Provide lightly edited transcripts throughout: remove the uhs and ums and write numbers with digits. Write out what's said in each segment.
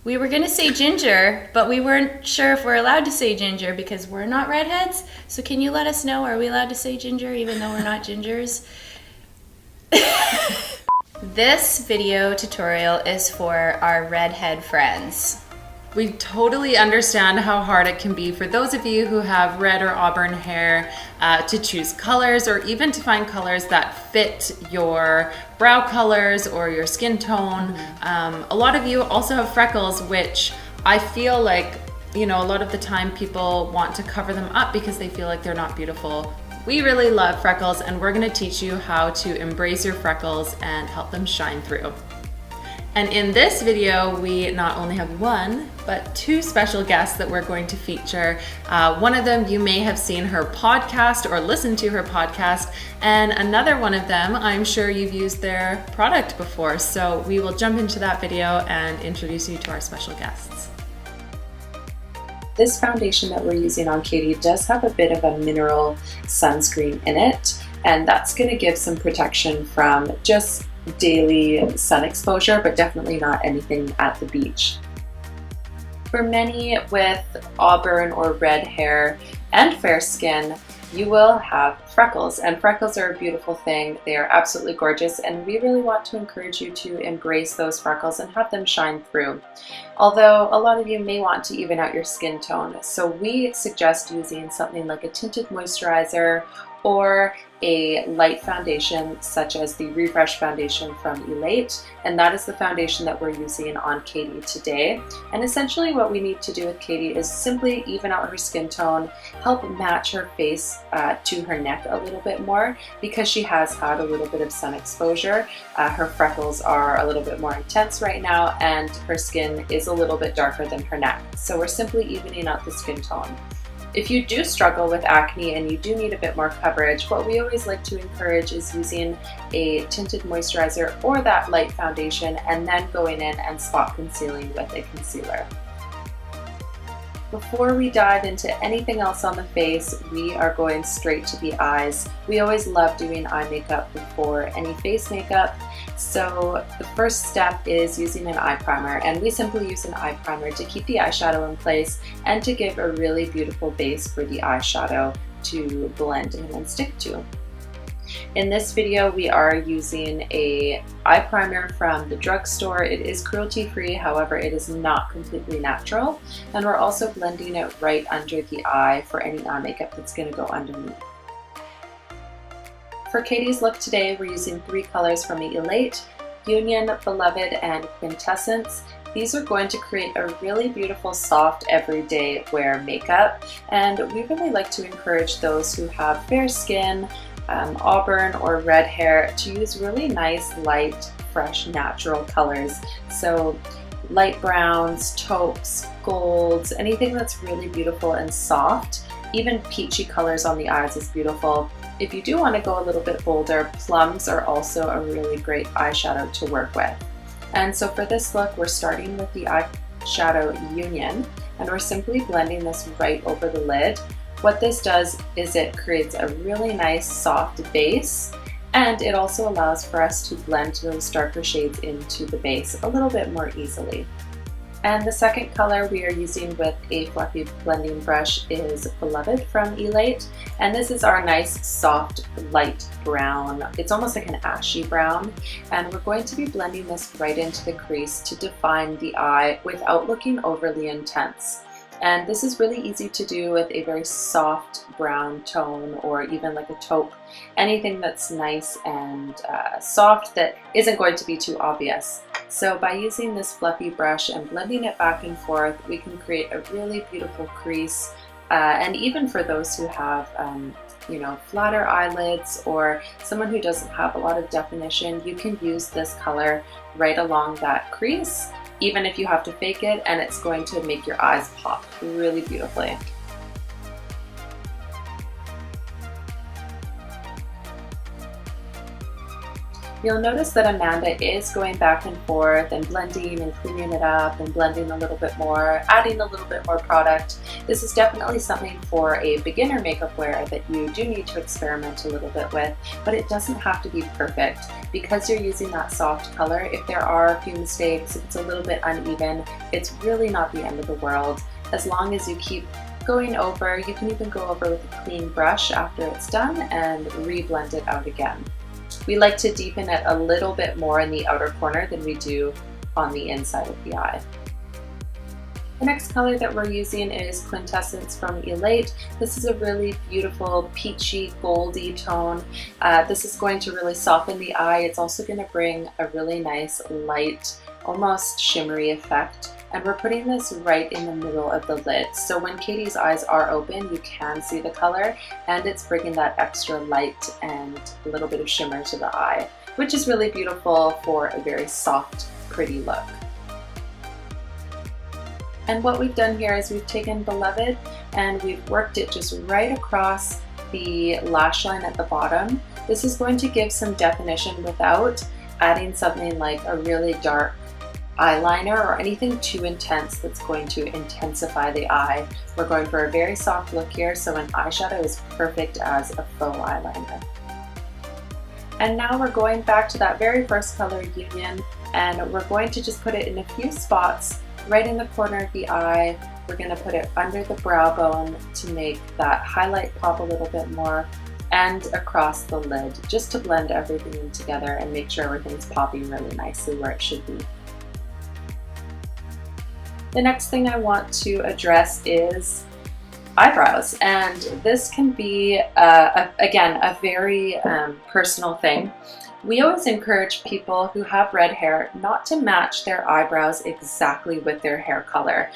We were gonna say ginger, but we weren't sure if we're allowed to say ginger because we're not redheads. So can you let us know, are we allowed to say ginger even though we're not gingers? This video tutorial is for our redhead friends. We totally understand how hard it can be for those of you who have red or auburn hair to choose colors or even to find colors that fit your brow colors or your skin tone. A lot of you also have freckles, which I feel like, you know, a lot of the time people want to cover them up because they feel like they're not beautiful. We really love freckles, and we're gonna teach you how to embrace your freckles and help them shine through. And in this video, we not only have one, but two special guests that we're going to feature. One of them, you may have seen her podcast or listened to her podcast, and another one of them, I'm sure you've used their product before. So we will jump into that video and introduce you to our special guests. This foundation that we're using on Katie does have a bit of a mineral sunscreen in it, and that's gonna give some protection from just daily sun exposure, but definitely not anything at the beach. For many with auburn or red hair and fair skin, you will have freckles, and freckles are a beautiful thing. They are absolutely gorgeous, and we really want to encourage you to embrace those freckles and have them shine through. Although a lot of you may want to even out your skin tone, so we suggest using something like a tinted moisturizer or a light foundation such as the Refresh foundation from Elate, and that is the foundation that we're using on Katie today. And essentially what we need to do with Katie is simply even out her skin tone, help match her face to her neck a little bit more because she has had a little bit of sun exposure. Her freckles are a little bit more intense right now, and her skin is a little bit darker than her neck. So we're simply evening out the skin tone. If you do struggle with acne and you do need a bit more coverage, what we always like to encourage is using a tinted moisturizer or that light foundation and then going in and spot concealing with a concealer. Before we dive into anything else on the face, we are going straight to the eyes. We always love doing eye makeup before any face makeup. So the first step is using an eye primer, and we simply use an eye primer to keep the eyeshadow in place and to give a really beautiful base for the eyeshadow to blend in and stick to. In this video, we are using an eye primer from the drugstore. It is cruelty-free, however, it is not completely natural. And we're also blending it right under the eye for any eye makeup that's going to go underneath. For Katie's look today, we're using three colors from Elate: Union, Beloved, and Quintessence. These are going to create a really beautiful, soft, everyday wear makeup. And we really like to encourage those who have fair skin, auburn or red hair to use really nice, light, fresh, natural colors. So light browns, taupes, golds, anything that's really beautiful and soft. Even peachy colors on the eyes is beautiful. If you do want to go a little bit bolder, plums are also a really great eyeshadow to work with. And so for this look, we're starting with the eyeshadow Union, and we're simply blending this right over the lid. What this does is it creates a really nice soft base, and it also allows for us to blend those darker shades into the base a little bit more easily. And the second color we are using with a fluffy blending brush is Beloved from Elate, and this is our nice soft light brown. It's almost like an ashy brown, and we're going to be blending this right into the crease to define the eye without looking overly intense. And this is really easy to do with a very soft brown tone or even like a taupe, anything that's nice and soft that isn't going to be too obvious. So by using this fluffy brush and blending it back and forth, we can create a really beautiful crease. And even for those who have you know, flatter eyelids or someone who doesn't have a lot of definition, you can use this color right along that crease, even if you have to fake it, and it's going to make your eyes pop really beautifully. You'll notice that Amanda is going back and forth and blending and cleaning it up and blending a little bit more, adding a little bit more product. This is definitely something for a beginner makeup wear that you do need to experiment a little bit with, but it doesn't have to be perfect. Because you're using that soft color, if there are a few mistakes, if it's a little bit uneven, it's really not the end of the world. As long as you keep going over, you can even go over with a clean brush after it's done and re-blend it out again. We like to deepen it a little bit more in the outer corner than we do on the inside of the eye. The next color that we're using is Quintessence from Elate. This is a really beautiful peachy goldy tone. This is going to really soften the eye. It's also going to bring a really nice light, almost shimmery effect. And we're putting this right in the middle of the lid. So when Katie's eyes are open, you can see the color, and it's bringing that extra light and a little bit of shimmer to the eye, which is really beautiful for a very soft, pretty look. And what we've done here is we've taken Beloved and we've worked it just right across the lash line at the bottom. This is going to give some definition without adding something like a really dark eyeliner or anything too intense that's going to intensify the eye. We're going for a very soft look here, so an eyeshadow is perfect as a faux eyeliner. And now we're going back to that very first color, Union, and we're going to just put it in a few spots right in the corner of the eye. We're going to put it under the brow bone to make that highlight pop a little bit more, and across the lid, just to blend everything in together and make sure everything's popping really nicely where it should be. The next thing I want to address is eyebrows, and this can be, again, a very personal thing. We always encourage people who have red hair not to match their eyebrows exactly with their hair color.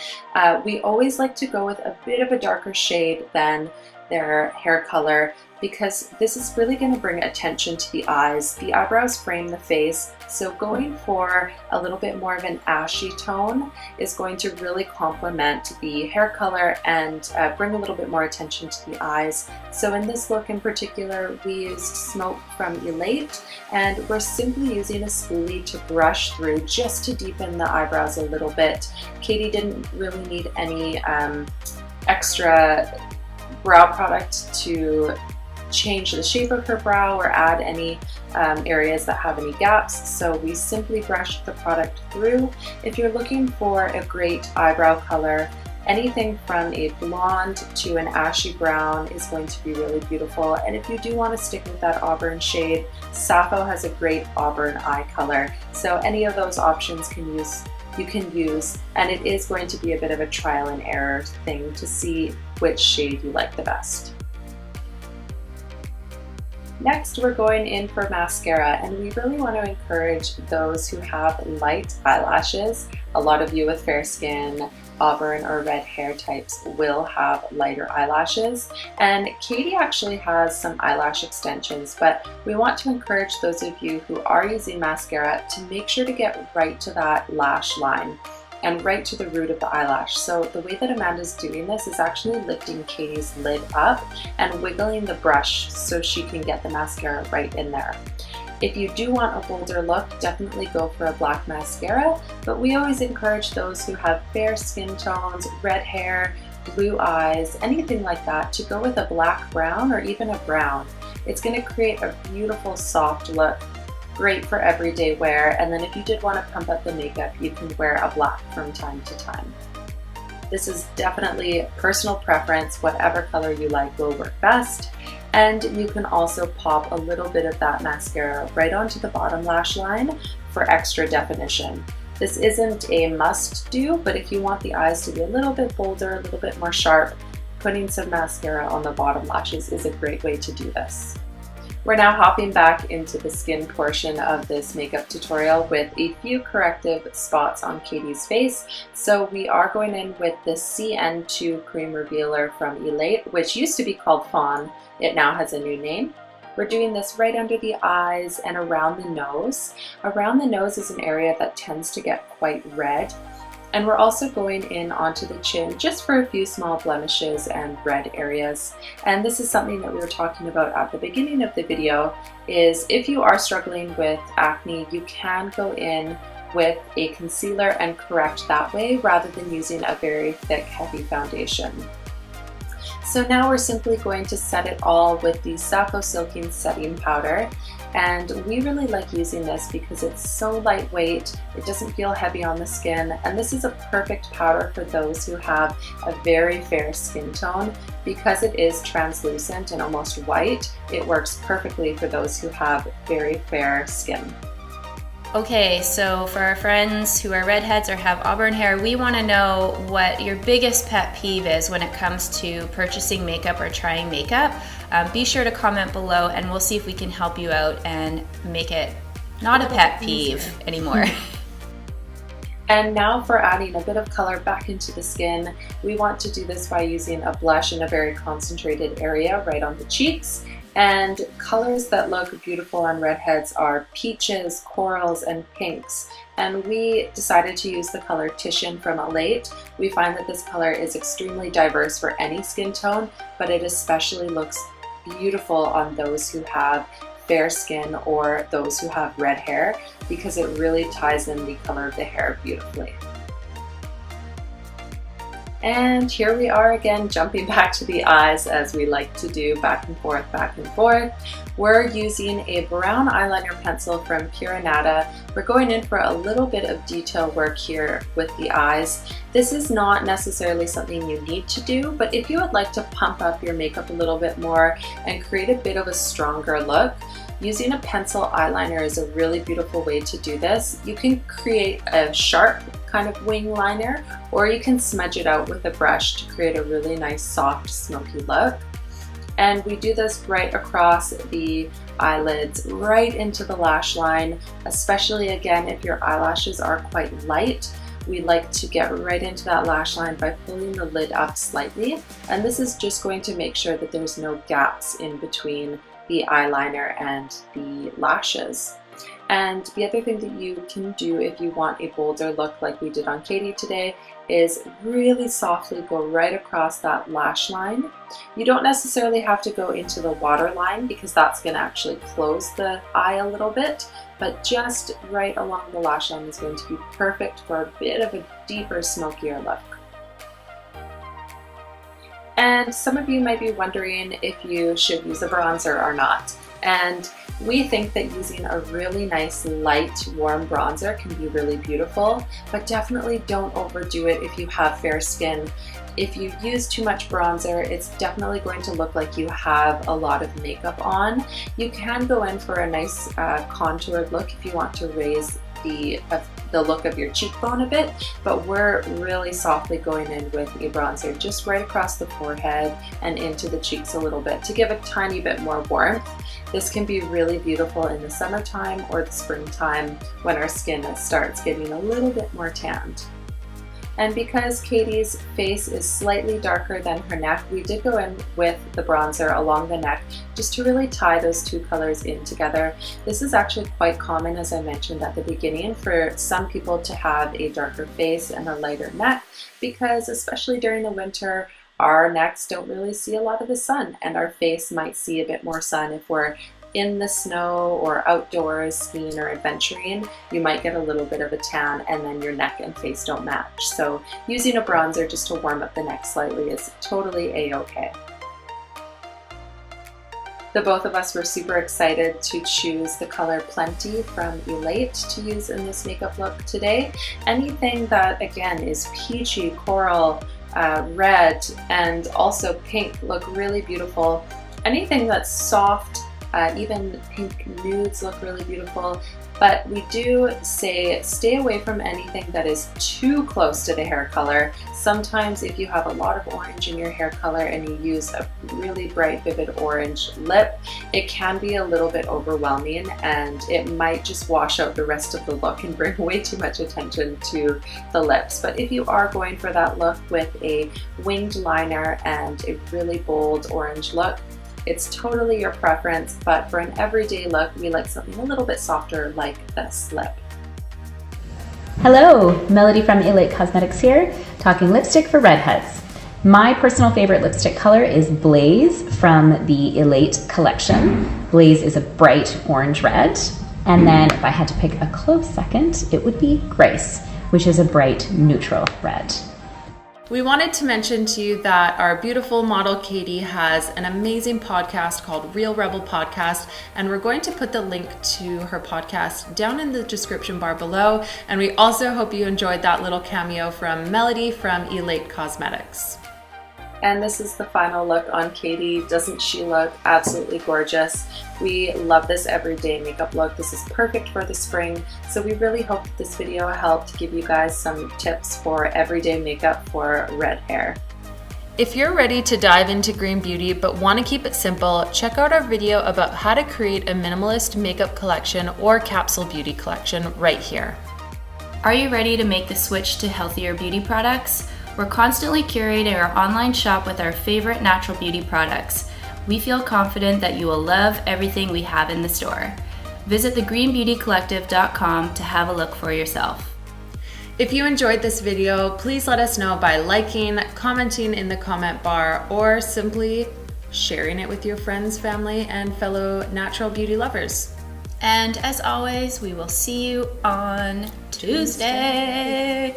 We always like to go with a bit of a darker shade than their hair color, because this is really going to bring attention to the eyes. The eyebrows frame the face, so going for a little bit more of an ashy tone is going to really complement the hair color and bring a little bit more attention to the eyes. So in this look in particular, we used Smoke from Elate, and we're simply using a spoolie to brush through just to deepen the eyebrows a little bit. Katie didn't really need any extra brow product to change the shape of her brow or add any areas that have any gaps, so we simply brushed the product through. If you're looking for a great eyebrow color, anything from a blonde to an ashy brown is going to be really beautiful. And if you do want to stick with that auburn shade, Sappho has a great auburn eye color, so any of those options you can use, and it is going to be a bit of a trial and error thing to see which shade you like the best. Next, we're going in for mascara, and we really want to encourage those who have light eyelashes. A lot of you with fair skin, auburn or red hair types will have lighter eyelashes, and Katie actually has some eyelash extensions, but we want to encourage those of you who are using mascara to make sure to get right to that lash line and right to the root of the eyelash. So the way that Amanda's doing this is actually lifting Katie's lid up and wiggling the brush so she can get the mascara right in there. If you do want a bolder look, definitely go for a black mascara, but we always encourage those who have fair skin tones, red hair, blue eyes, anything like that, to go with a black brown or even a brown. It's going to create a beautiful soft look, great for everyday wear, and then if you did want to pump up the makeup, you can wear a black from time to time. This is definitely personal preference. Whatever color you like will work best. And you can also pop a little bit of that mascara right onto the bottom lash line for extra definition. This isn't a must do, but if you want the eyes to be a little bit bolder, a little bit more sharp, putting some mascara on the bottom lashes is a great way to do this. We're now hopping back into the skin portion of this makeup tutorial with a few corrective spots on Katie's face. So we are going in with the CN2 Cream Revealer from Elate, which used to be called Fawn. It now has a new name. We're doing this right under the eyes and around the nose. Around the nose is an area that tends to get quite red. And we're also going in onto the chin just for a few small blemishes and red areas. And this is something that we were talking about at the beginning of the video, is if you are struggling with acne, you can go in with a concealer and correct that way rather than using a very thick, heavy foundation. So now we're simply going to set it all with the Sappho Silking Setting Powder. And we really like using this because it's so lightweight, it doesn't feel heavy on the skin, and this is a perfect powder for those who have a very fair skin tone. Because it is translucent and almost white, it works perfectly for those who have very fair skin. Okay, so for our friends who are redheads or have auburn hair, we want to know what your biggest pet peeve is when it comes to purchasing makeup or trying makeup. Be sure to comment below and we'll see if we can help you out and make it not a pet peeve anymore. And now for adding a bit of color back into the skin, we want to do this by using a blush in a very concentrated area right on the cheeks. And colors that look beautiful on redheads are peaches, corals, and pinks. And we decided to use the color Titian from Elate. We find that this color is extremely diverse for any skin tone, but it especially looks beautiful on those who have fair skin or those who have red hair, because it really ties in the color of the hair beautifully. And here we are again, jumping back to the eyes as we like to do, back and forth, back and forth. We're using a brown eyeliner pencil from Pura Nata. We're going in for a little bit of detail work here with the eyes. This is not necessarily something you need to do, but if you would like to pump up your makeup a little bit more and create a bit of a stronger look, using a pencil eyeliner is a really beautiful way to do this. You can create a sharp kind of wing liner, or you can smudge it out with a brush to create a really nice soft smoky look. And we do this right across the eyelids, right into the lash line, especially again if your eyelashes are quite light. We like to get right into that lash line by pulling the lid up slightly, and this is just going to make sure that there's no gaps in between the eyeliner and the lashes. And the other thing that you can do if you want a bolder look like we did on Katie today is really softly go right across that lash line. You don't necessarily have to go into the waterline because that's going to actually close the eye a little bit, but just right along the lash line is going to be perfect for a bit of a deeper, smokier look. And some of you might be wondering if you should use a bronzer or not. And we think that using a really nice light warm bronzer can be really beautiful, but definitely don't overdo it if you have fair skin. If you use too much bronzer, it's definitely going to look like you have a lot of makeup on. You can go in for a nice contoured look if you want to raise the look of your cheekbone a bit, but we're really softly going in with a bronzer just right across the forehead and into the cheeks a little bit to give a tiny bit more warmth. This can be really beautiful in the summertime or the springtime when our skin starts getting a little bit more tanned. And because Katie's face is slightly darker than her neck, we did go in with the bronzer along the neck just to really tie those two colors in together. This is actually quite common, as I mentioned at the beginning, for some people to have a darker face and a lighter neck, because especially during the winter, our necks don't really see a lot of the sun, and our face might see a bit more sun. If we're in the snow or outdoors skiing or adventuring, you might get a little bit of a tan and then your neck and face don't match. So using a bronzer just to warm up the neck slightly is totally a-okay. The both of us were super excited to choose the color Plenty from Elate to use in this makeup look today. Anything that again is peachy, coral, red, and also pink look really beautiful. Anything that's soft, even pink nudes look really beautiful, but we do say stay away from anything that is too close to the hair color. Sometimes if you have a lot of orange in your hair color and you use a really bright vivid orange lip, it can be a little bit overwhelming and it might just wash out the rest of the look and bring way too much attention to the lips. But if you are going for that look with a winged liner and a really bold orange look, it's totally your preference, but for an everyday look, we like something a little bit softer like this lip. Hello, Melody from Elate Cosmetics here, talking lipstick for redheads. My personal favorite lipstick color is Blaze from the Elate collection. Blaze is a bright orange red. And then if I had to pick a close second, it would be Grace, which is a bright neutral red. We wanted to mention to you that our beautiful model Katie has an amazing podcast called Real Rebel Podcast, and we're going to put the link to her podcast down in the description bar below. And we also hope you enjoyed that little cameo from Melody from Elate Cosmetics. And this is the final look on Katie. Doesn't she look absolutely gorgeous? We love this everyday makeup look. This is perfect for the spring. So we really hope that this video helped give you guys some tips for everyday makeup for red hair. If you're ready to dive into green beauty but want to keep it simple, check out our video about how to create a minimalist makeup collection or capsule beauty collection right here. Are you ready to make the switch to healthier beauty products? We're constantly curating our online shop with our favorite natural beauty products. We feel confident that you will love everything we have in the store. Visit thegreenbeautycollective.com to have a look for yourself. If you enjoyed this video, please let us know by liking, commenting in the comment bar, or simply sharing it with your friends, family, and fellow natural beauty lovers. And as always, we will see you on Tuesday.